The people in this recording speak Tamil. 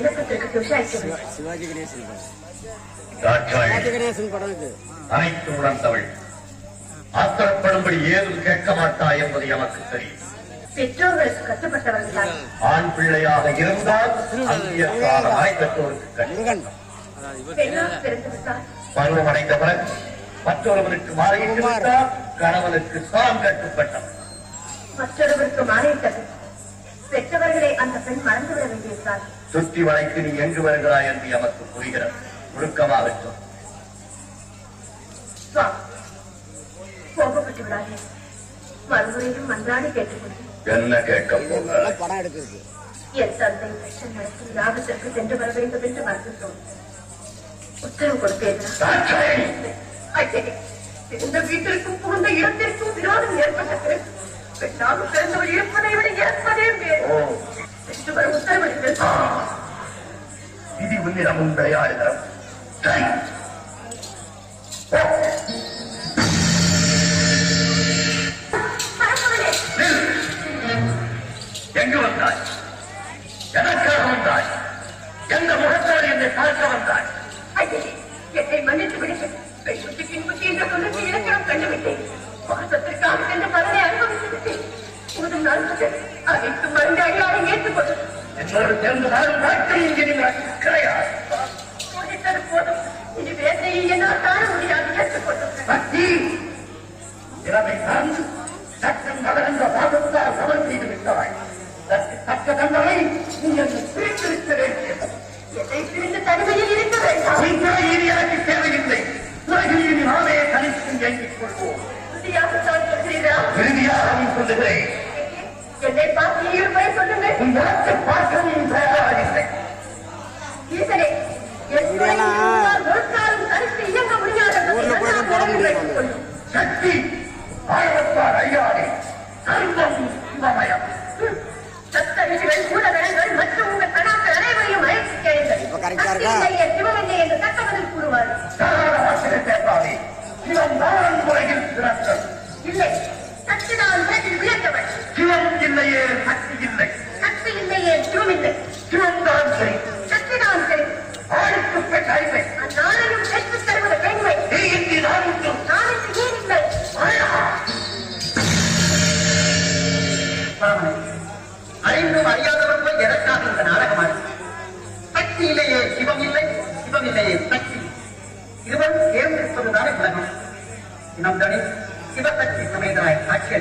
விண்ணப்பத்திற்கு சிவாஜி கணேசன் படம் இது. அனைத்து உணர்ந்தவள் ஆத்திரப்படும்படி ஏதும் கேட்க மாட்டாய் என்பது எனக்கு தெரியும். பெற்றோர்களுக்கு கட்டுப்பட்டவர்கள் ஆண் பிள்ளையாக இருந்தால் அந்தியக்காரமாய் பெற்றோருக்கு பருவமடைந்தவன் மற்றொருவனுக்கு மாறிவிட்டு விட்டால் கணவனுக்கு தான் கட்டுப்பட்டவன். மற்றொருவருக்கு மாறிவிட்டது பெற்றவர்களை அந்த பெண் மறந்துவிட வேண்டியிருந்தார். சுற்றி வளைத்து நீ எங்கு வருகிறாய் என்று எமக்கு புரிகிறது. ஒழுக்கமாக போகப்பட்டு விடாதே. மறுமுறையும் மன்றாடி கேட்டுக்கொண்டு என்ன கேட்க படம் எடுக்கிறது. என் தந்தை பெற்ற நடக்கும் லாபத்திற்கு சென்று வர வேண்டும் என்று மறுத்தோம். உத்தரவு கொடுத்தேன். இந்த வீட்டிற்கும் புகுந்த இடத்திற்கும் விரோதம் ஏற்பட்டது. பெண்ணாக பிறந்தவள் இருப்பதை விட இறப்பதே சென்று வர உத்தரவிடுங்கள். விதி உன்னிடமும் விளையாடுகிறோம். எங்கு வந்தாய்? எதற்காக வந்தாய்? எந்த முகத்தோடு என்னை பார்க்க வந்தாய்? என்னை மன்னித்து விடுங்கள். பெண்ணுக்கு பின்புக்கு என்ற சொல்லுக்கு இலக்கணம் கண்டுவிட்டேன். வாசத்திற்காக சென்ற பலனை அனுபவித்துவிட்டேன். போதும் நான் அனைத்து மருந்து அடியாரை ஏற்றுக்கொண்டு என்னோடு சேர்ந்து வாழும் வாழ்க்கை இங்கே கிடையாது. சோதித்தது போதும். இனி வேலையை என்னால் தாழ முடியாது. ஏற்றுக்கொண்டு இறமை சார்ந்து சட்டம் மகன்ற பாதத்தால் சமன் செய்து விட்டவாய். தக்க தண்டனை நீ என்னை பிரித்திருக்க வேண்டியது. என்னை பிரிந்து தனிமையில் இருக்க வேண்டாம். இனி எனக்கு தேவையில்லை. உலகில் இனி நாமே தனித்து இயங்கிக் கொள்வோம். உறுதியாகத்தான் சொல்கிறீரா? இறுதியாகவும் சொல்லுகிறேன். என்னை பார்த்து இருப்பதை சொல்லுங்கள். உன் இடத்தை பார்க்க நீ தயாராகில்லை. ஈசனே, என் ஒரு காலம் தனித்து இயங்க முடியாத சக்தி ஆழத்தார் ஐயாடி சர்வம் சிவமயம். சத்தரிகள் மூலவரங்கள் மற்றும் உங்கள் கணாக்கள் அனைவரையும் அழைத்து கேளுங்கள். சிவமில்லை என்று தக்க பதில் கூறுவார். கேட்பாதே. சிவம் தான் உலகில் சிறந்தது. இல்லை, சக்தி தான் உலகில் உயர்ந்தவள். சிவம் இல்லையே சக்தி இல்லை. சக்தி இல்லையே சிவம் இல்லை. சிவம் தான் சரி. சக்தி தான் சரி. ஆளுக்கு பெற்ற அறிவை நாளையும் பெற்றுத் தருவது பெண்மை. இன்றி நானும் நாளைக்கு ஏன் இல்லை? அறிந்தும் அறியாதவர்கள் எதற்காக இந்த நாடகமாக? சக்தி இல்லையே சிவம் இல்லை, சிவம் இல்லையே சக்தி. இருவரும் சேர்ந்திருப்பதுதானே உலகம். இனம் தனி சிவசக்தி சமேதராய் காட்சி